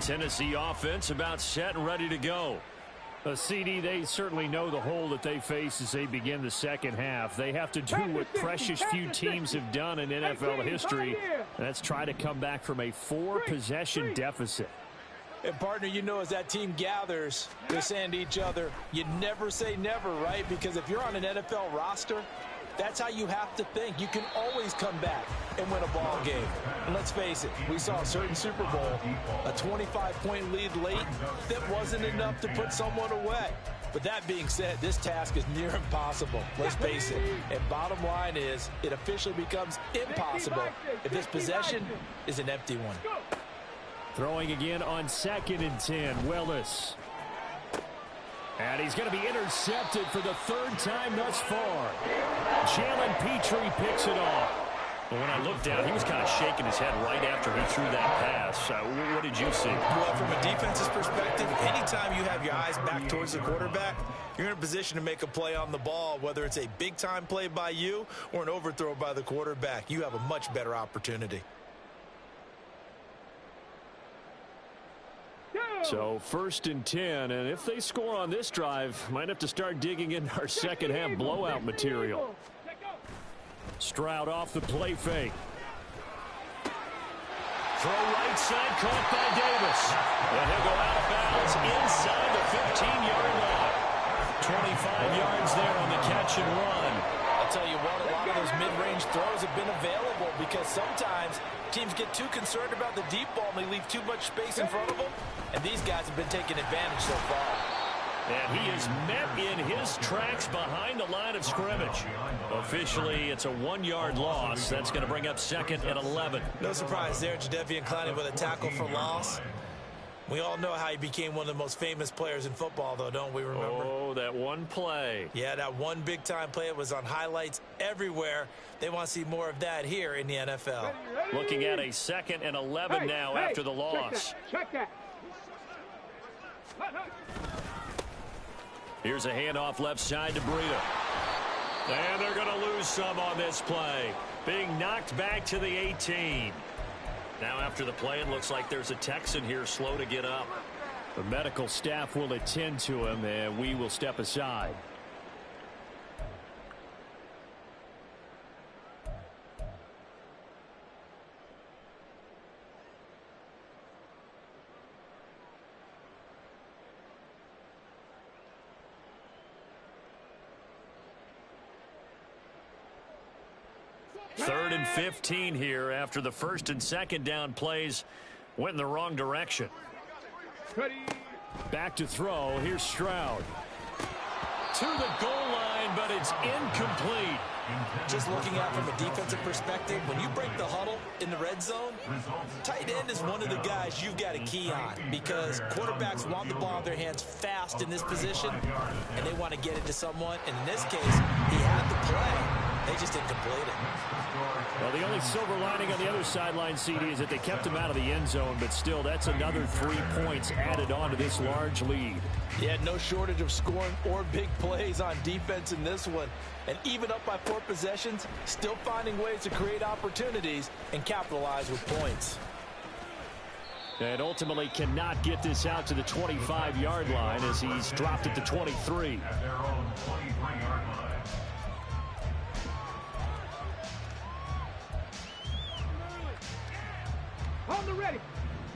Tennessee offense about set and ready to go. CD, they certainly know the hole that they face as they begin the second half. They have to do what precious few teams have done in NFL history. That's try to come back from a 4-possession deficit. And, partner, you know as that team gathers, they're saying to each other, you never say never, right? Because if you're on an NFL roster, that's how you have to think. You can always come back and win a ball game. And let's face it, we saw a certain Super Bowl, a 25-point lead late that wasn't enough to put someone away. But that being said, this task is near impossible. Let's face it. And bottom line is, it officially becomes impossible if this possession is an empty one. Throwing again on 2nd and 10, Willis. And he's going to be intercepted for the 3rd time thus far. Jalen Petrie picks it off. But when I looked down, he was kind of shaking his head right after he threw that pass. What did you see? Well, from a defense's perspective, anytime you have your eyes back towards the quarterback, you're in a position to make a play on the ball, whether it's a big-time play by you or an overthrow by the quarterback. You have a much better opportunity. So 1st and 10, and if they score on this drive, might have to start digging in our second half blowout material. Stroud off the play fake. Throw right side, caught by Davis. And he'll go out of bounds inside the 15-yard line. 25 yards there on the catch and run. I'll tell you what, a lot of those mid-range throws have been available because sometimes teams get too concerned about the deep ball and they leave too much space in front of them. And these guys have been taking advantage so far. And he is met in his tracks behind the line of scrimmage. Officially, it's a 1-yard loss. That's going to bring up 2nd and 11. No surprise there, Jadeveon Clowney with a tackle for loss. We all know how he became one of the most famous players in football, though, don't we remember? Oh, that one play. Yeah, that one big-time play. It was on highlights everywhere. They want to see more of that here in the NFL. Looking at a 2nd and 11 now after the loss. Check that. Here's a handoff left side to Breida. And they're going to lose some on this play. Being knocked back to the 18. Now after the play, it looks like there's a Texan here slow to get up. The medical staff will attend to him, and we will step aside. Third and 15 here after the 1st and 2nd down plays went in the wrong direction. Back to throw. Here's Stroud. To the goal line, but it's incomplete. Just looking at from a defensive perspective, when you break the huddle in the red zone, tight end is one of the guys you've got to key on because quarterbacks want the ball in their hands fast in this position, and they want to get it to someone. And in this case, he had the play. They just didn't complete it. Well, the only silver lining on the other sideline, CD, is that they kept him out of the end zone, but still, that's another 3 points added on to this large lead. Yeah, no shortage of scoring or big plays on defense in this one. And even up by 4 possessions, still finding ways to create opportunities and capitalize with points. And ultimately cannot get this out to the 25-yard line as he's dropped at the 23. At their own 23-yard line. On the ready.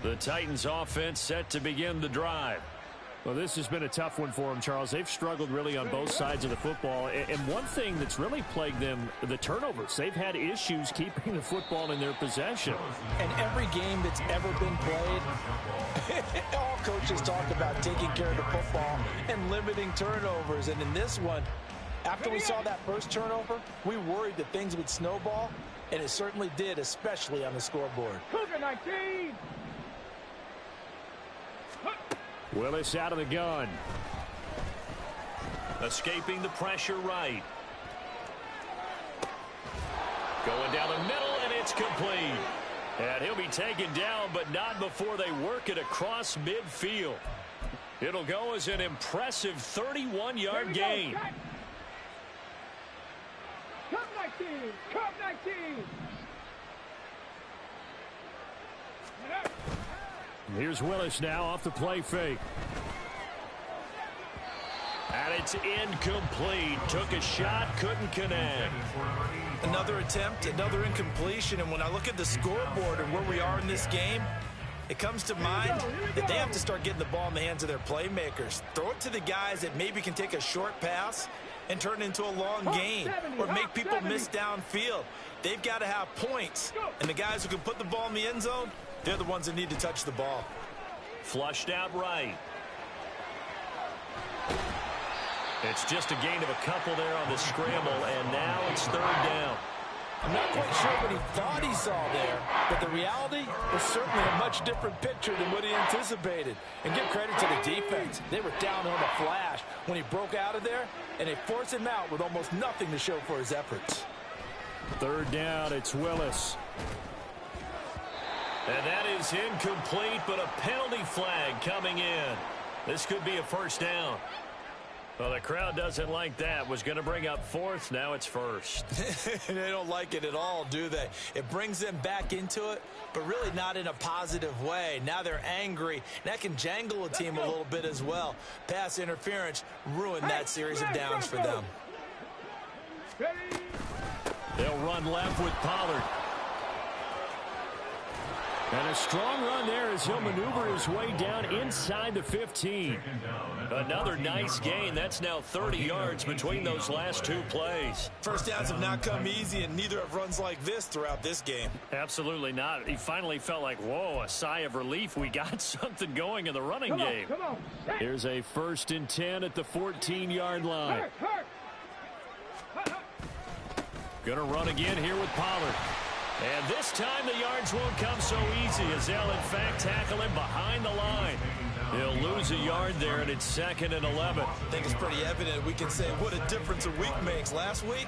The Titans offense set to begin the drive. Well, this has been a tough one for them, Charles. They've struggled really on both sides of the football. And one thing that's really plagued them, the turnovers. They've had issues keeping the football in their possession. And every game that's ever been played, all coaches talk about taking care of the football and limiting turnovers. And in this one, after we saw that first turnover, we worried that things would snowball. And it certainly did, especially on the scoreboard. Cougar 19. Willis out of the gun. Escaping the pressure right. Going down the middle, and it's complete. And he'll be taken down, but not before they work it across midfield. It'll go as an impressive 31-yard gain. Cup 19. Cup 19. Here's Willis now off the play fake. And it's incomplete. Took a shot, couldn't connect. Another attempt, another incompletion. And when I look at the scoreboard and where we are in this game, it comes to mind that they have to start getting the ball in the hands of their playmakers. Throw it to the guys that maybe can take a short pass and turn it into a long gain or make people miss downfield. They've got to have points. And the guys who can put the ball in the end zone, they're the ones that need to touch the ball. Flushed out right. It's just a gain of a couple there on the scramble, and now it's 3rd down. I'm not quite sure what he thought he saw there, but the reality was certainly a much different picture than what he anticipated. And give credit to the defense. They were down on the flash when he broke out of there, and they forced him out with almost nothing to show for his efforts. 3rd down, it's Willis. And that is incomplete, but a penalty flag coming in. This could be a 1st down. Well, the crowd doesn't like that. Was going to bring up 4th. Now it's 1st. They don't like it at all, do they? It brings them back into it, but really not in a positive way. Now they're angry. That can jangle a team a little bit as well. Pass interference ruined that series of downs for them. They'll run left with Pollard. And a strong run there as he'll maneuver his way down inside the 15. Another nice gain. That's now 30 yards between those last two plays. First downs have not come easy, and neither have runs like this throughout this game. Absolutely not. He finally felt like, whoa, a sigh of relief. We got something going in the running game. Come on. Here's a 1st and 10 at the 14-yard line. Gonna run again here with Pollard. And this time the yards won't come so easy as they'll, in fact, tackle him behind the line. He'll lose a yard there, and it's 2nd and 11. I think it's pretty evident. We can say what a difference a week makes. Last week,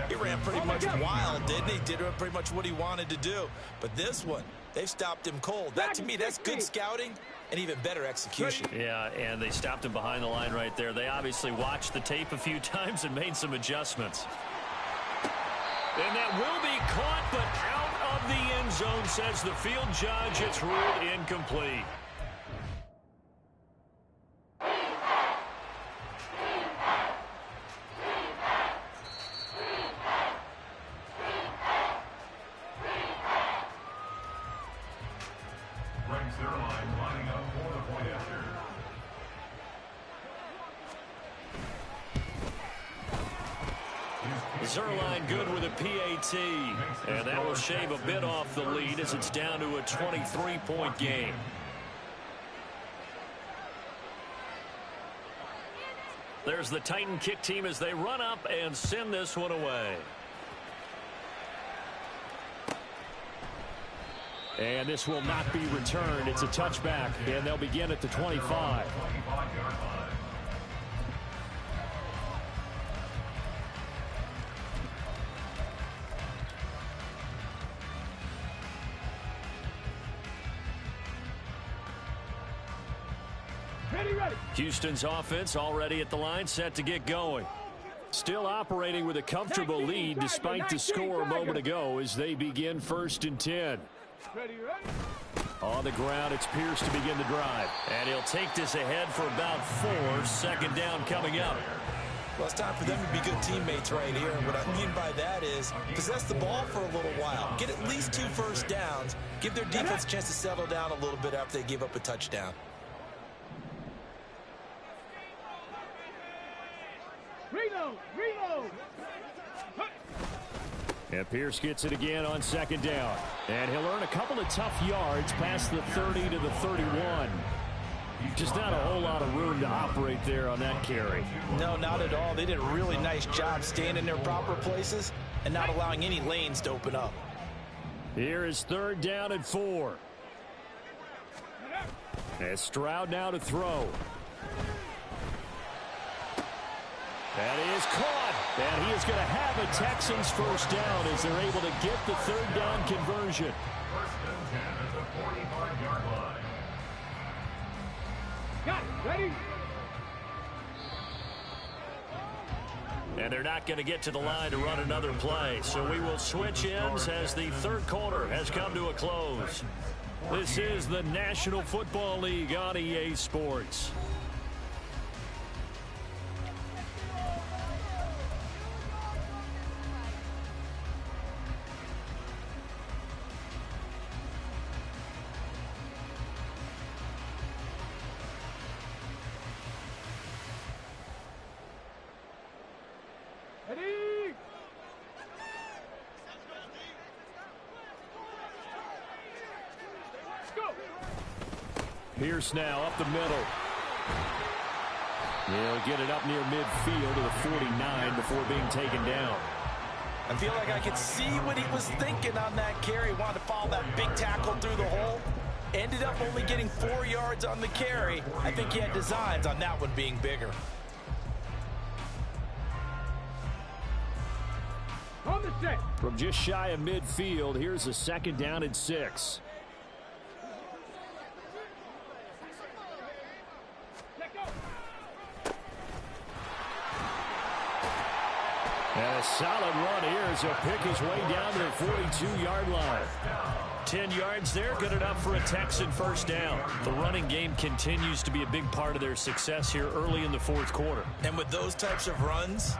he ran pretty much wild, didn't he? Did pretty much what he wanted to do. But this one, they've stopped him cold. That, to me, that's good scouting and even better execution. Yeah, and they stopped him behind the line right there. They obviously watched the tape a few times and made some adjustments. And that will be caught, but out of the end zone, says the field judge. It's ruled incomplete. Ranks their line lining up for the point after. Zerline good with a PAT, and that will shave a bit off the lead as it's down to a 23-point game. There's the Titan kick team as they run up and send this one away. And this will not be returned. It's a touchback, and they'll begin at the 25. Houston's offense already at the line, set to get going. Still operating with a comfortable lead despite the score a moment ago as they begin 1st and 10. On the ground, it's Pierce to begin the drive. And he'll take this ahead for about 4. 2nd down coming up. Well, it's time for them to be good teammates right here. And what I mean by that is possess the ball for a little while. Get at least 2 first downs. Give their defense a chance to settle down a little bit after they give up a touchdown. Reload! And Pierce gets it again on 2nd down. And he'll earn a couple of tough yards past the 30 to the 31. Just not a whole lot of room to operate there on that carry. No, not at all. They did a really nice job staying in their proper places and not allowing any lanes to open up. Here is 3rd down and 4. And Stroud now to throw. And he is caught. And he is going to have a Texans first down as they're able to get the 3rd down conversion. 1st and 10 at the 45-yard line. Got it. Ready? And they're not going to get to the line to run another play. So we will switch ends as the 3rd quarter has come to a close. This is the National Football League on EA Sports. Ready? Go! Pierce now up the middle. He'll get it up near midfield to the 49 before being taken down. I feel like I could see what he was thinking on that carry. He wanted to follow that big tackle through the hole. Ended up only getting 4 yards on the carry. I think he had designs on that one being bigger. On the set. From just shy of midfield, here's a 2nd down and 6. And a solid run here as he'll pick his way down to the 42-yard line. 10 yards there, good enough for a Texan first down. The running game continues to be a big part of their success here early in the 4th quarter. And with those types of runs,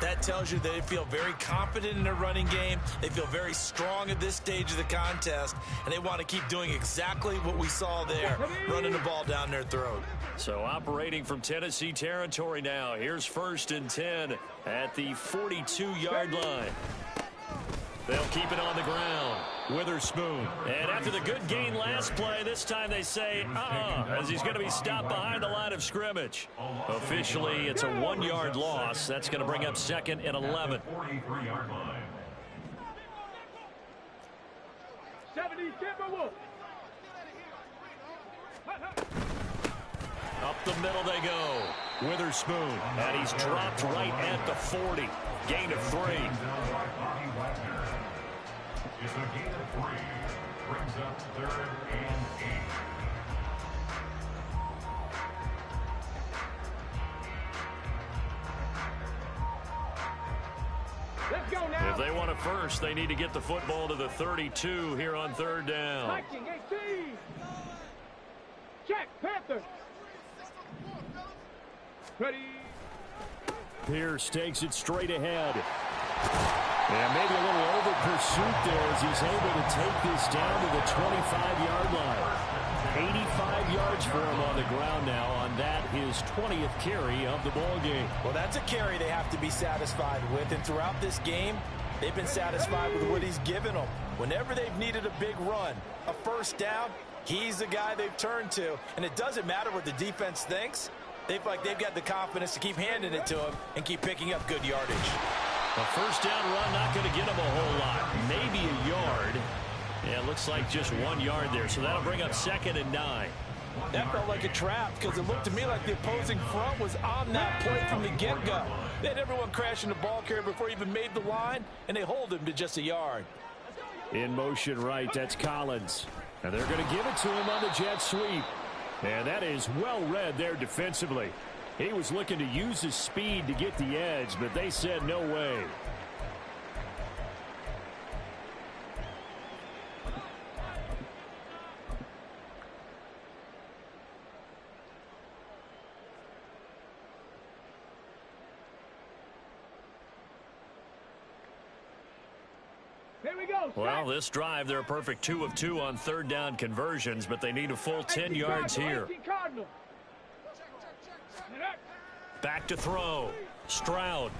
That tells you they feel very confident in their running game. They feel very strong at this stage of the contest, and they want to keep doing exactly what we saw there, running the ball down their throat. So operating from Tennessee territory now. Here's 1st and 10 at the 42-yard line. They'll keep it on the ground. Witherspoon. And after the good gain last play, this time they say, as he's going to be stopped behind the line of scrimmage. Officially, it's a 1-yard loss. That's going to bring up 2nd and 11. 43-yard line. 70 Timberwolves. Up the middle they go. Witherspoon. And he's dropped right at the 40. Gain of 3. It's a gain of 3. Brings up 3rd and 8. Let's go now. If they want it first, they need to get the football to the 32 here on 3rd down. Viking 18. Check, Panthers. Ready. Pierce takes it straight ahead. And maybe a little over pursuit there as he's able to take this down to the 25-yard line. 85 yards for him on the ground now on that, his 20th carry of the ball game. Well, that's a carry they have to be satisfied with, and throughout this game, they've been satisfied with what he's given them. Whenever they've needed a big run, a 1st down, he's the guy they've turned to, and it doesn't matter what the defense thinks. They feel like they've got the confidence to keep handing it to him and keep picking up good yardage. A 1st down run, not going to get him a whole lot. Maybe a yard. Yeah, it looks like just 1 yard there, so that'll bring up 2nd and 9. That felt like a trap because it looked to me like the opposing front was on that play from the get-go. They had everyone crashing the ball carrier before he even made the line, and they hold him to just a yard. In motion right, that's Collins. And they're going to give it to him on the jet sweep. And that is well read there defensively. He was looking to use his speed to get the edge, but they said no way. Here we go. Well, this drive, they're a perfect 2 of 2 on 3rd down conversions, but they need a full 10 yards here. Back to throw. Stroud.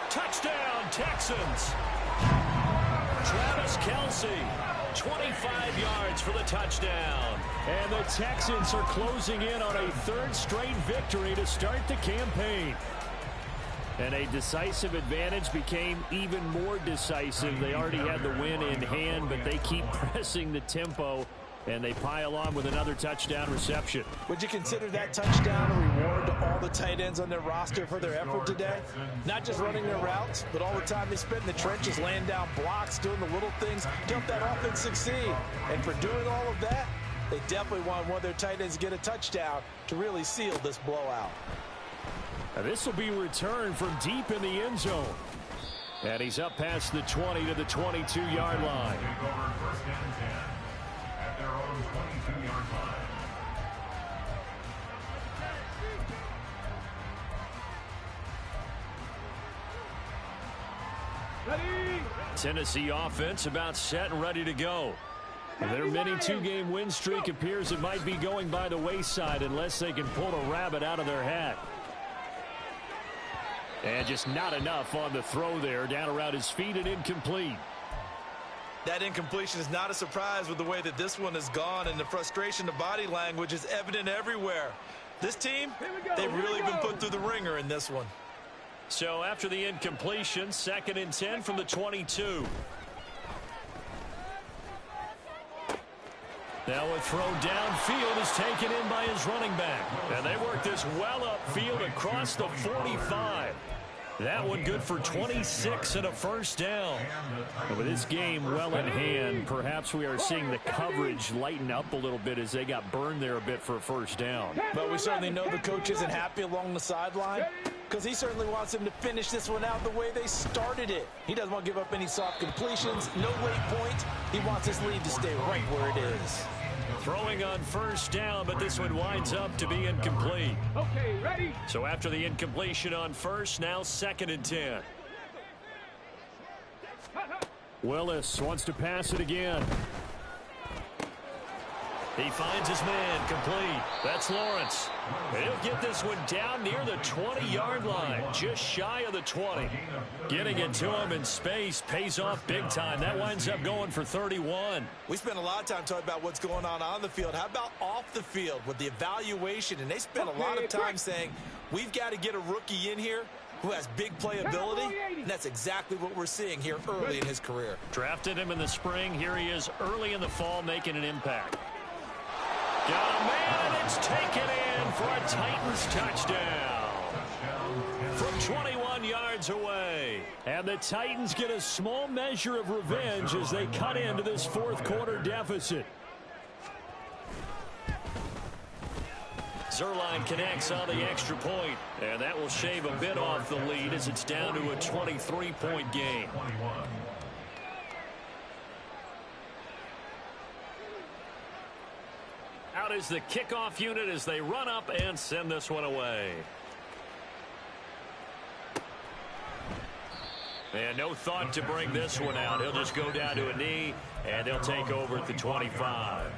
Touchdown, Texans. Travis Kelce, 25 yards for the touchdown. And the Texans are closing in on a 3rd straight victory to start the campaign. And a decisive advantage became even more decisive. They already had the win in hand, but they keep pressing the tempo, and they pile on with another touchdown reception. Would you consider that touchdown a reward to all the tight ends on their roster for their effort today? Not just running their routes, but all the time they spent in the trenches, laying down blocks, doing the little things to help that offense succeed. And for doing all of that, they definitely want one of their tight ends to get a touchdown to really seal this blowout. And this will be returned from deep in the end zone. And he's up past the 20 to the 22-yard line. Take over 1st and 10 at their own 22-yard line. Ready. Tennessee offense about set and ready to go. Their mini 2-game win streak appears it might be going by the wayside unless they can pull a rabbit out of their hat. And just not enough on the throw there. Down around his feet and incomplete. That incompletion is not a surprise with the way that this one has gone, and the frustration, the body language is evident everywhere. This team, they've really been put through the ringer in this one. So after the incompletion, 2nd and 10 from the 22. Now a throw downfield is taken in by his running back. And they work this well upfield across the 45. That one good for 26 and a 1st down. And with this game well in hand, perhaps we are seeing the coverage lighten up a little bit as they got burned there a bit for a 1st down. But we certainly know the coach isn't happy along the sideline because he certainly wants them to finish this one out the way they started it. He doesn't want to give up any soft completions, no late points. He wants this lead to stay right where it is. Throwing on first down, but this one winds up to be incomplete. Okay, ready? So after the incompletion on first, now 2nd and 10. Willis wants to pass it again. He finds his man, complete. That's Lawrence. And he'll get this one down near the 20-yard line, just shy of the 20. Getting it to him in space pays off big time. That winds up going for 31. We spent a lot of time talking about what's going on the field. How about off the field with the evaluation? And they spent a lot of time saying, we've got to get a rookie in here who has big playability, and that's exactly what we're seeing here early in his career. Drafted him in the spring. Here he is early in the fall making an impact. Got a man, and it's taken in for a Titans touchdown from 21 yards away. And the Titans get a small measure of revenge as they cut into this 4th quarter deficit. Zerline connects on the extra point, and that will shave a bit off the lead as it's down to a 23-point game. Out is the kickoff unit as they run up and send this one away. And no thought to bring this one out. He'll just go down to a knee, and they'll take over at the 25.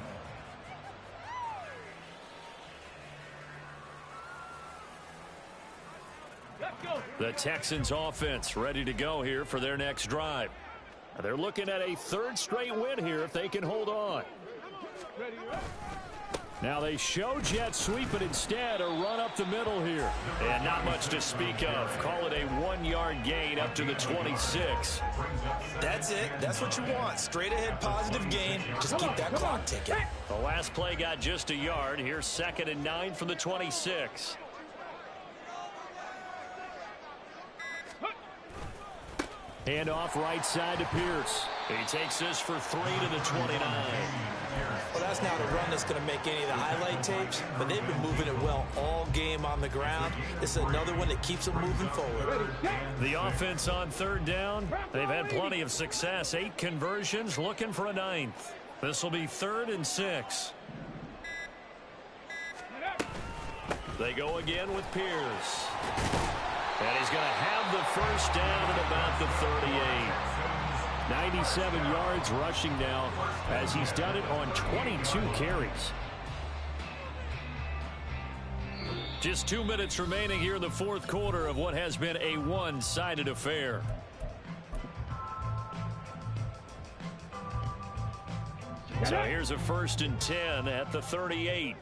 The Texans offense ready to go here for their next drive. They're looking at a 3rd straight win here if they can hold on. Now they show jet sweep, but instead a run up the middle here. And not much to speak of. Call it a 1-yard gain up to the 26. That's it. That's what you want. Straight ahead positive gain. Just keep that clock ticking. The last play got just a yard. Here's 2nd and 9 from the 26. Hand off right side to Pierce. He takes this for 3 to the 29. Well, that's not a run that's going to make any of the highlight tapes, but they've been moving it well all game on the ground. This is another one that keeps them moving forward. The offense on 3rd down, they've had plenty of success. 8 conversions, looking for a 9th. This will be 3rd and 6. They go again with Pierce. And he's going to have the first down at about the 38. 97 yards rushing now as he's done it on 22 carries. Just 2 minutes remaining here in the 4th quarter of what has been a one-sided affair. So here's a 1st and 10 at the 38.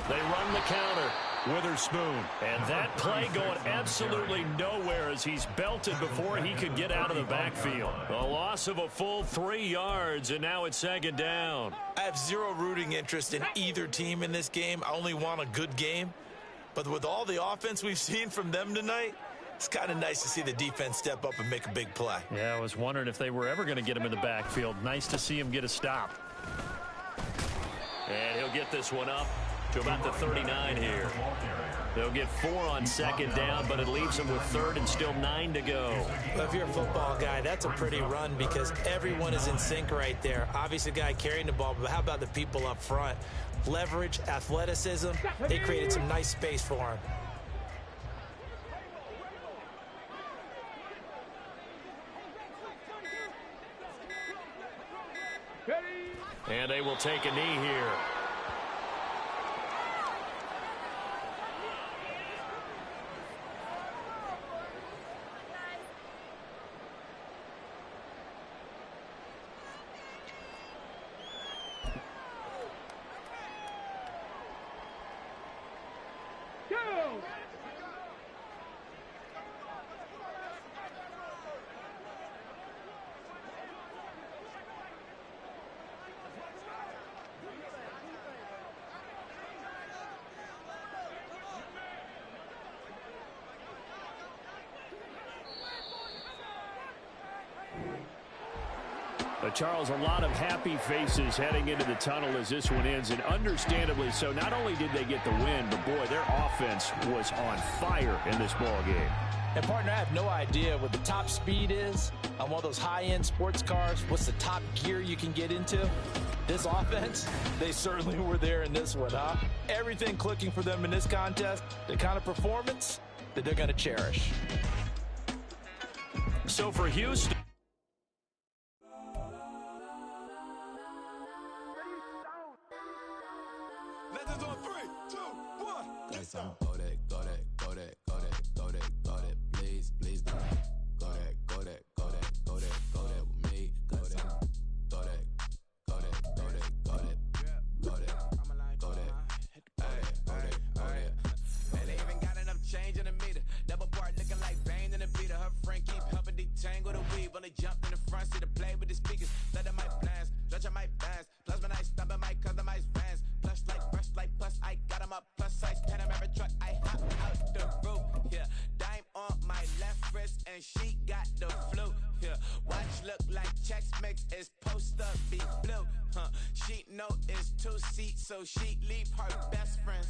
They run the counter. Witherspoon. And that play going absolutely nowhere as he's belted before he could get out of the backfield. A loss of a full 3 yards, and now it's 2nd down. I have zero rooting interest in either team in this game. I only want a good game. But with all the offense we've seen from them tonight, it's kind of nice to see the defense step up and make a big play. Yeah, I was wondering if they were ever going to get him in the backfield. Nice to see him get a stop. And he'll get this one up to about the 39 here. They'll get 4 on 2nd down, but it leaves them with 3rd and still 9 to go. Well, if you're a football guy, that's a pretty run because everyone is in sync right there. Obviously, the guy carrying the ball, but how about the people up front? Leverage, athleticism, they created some nice space for him. And they will take a knee here. Charles, a lot of happy faces heading into the tunnel as this one ends, and understandably so. Not only did they get the win, but boy, their offense was on fire in this ball game. And, partner, I have no idea what the top speed is on one of those high-end sports cars. What's the top gear you can get into? This offense, they certainly were there in this one, huh? Everything clicking for them in this contest, the kind of performance that they're going to cherish. So for Houston, Legends on 3, 2, 1. Cause I'm go that, go that, go that, go that, go that, go that, please, please do. Go that, go that, go that, go that, go that with me. Go that, go that, go that, go that, go that, go that, go that, go that. Man, they even got enough change in the meter. Double part looking like Bane in the beater. Her friend keep helping detangle the weave. When they jump in the front seat to play with the speakers. Let them mic blast, stretch on my fans. Plus when I stop at my customized fans. Plus like brush like plus I got them up plus size Panamera truck. I hop out the roof. Yeah, dime on my left wrist and she got the flu. Yeah, watch look like Chex Mix is supposed to be blue. She know it's 2 seats, so she leave her best friend.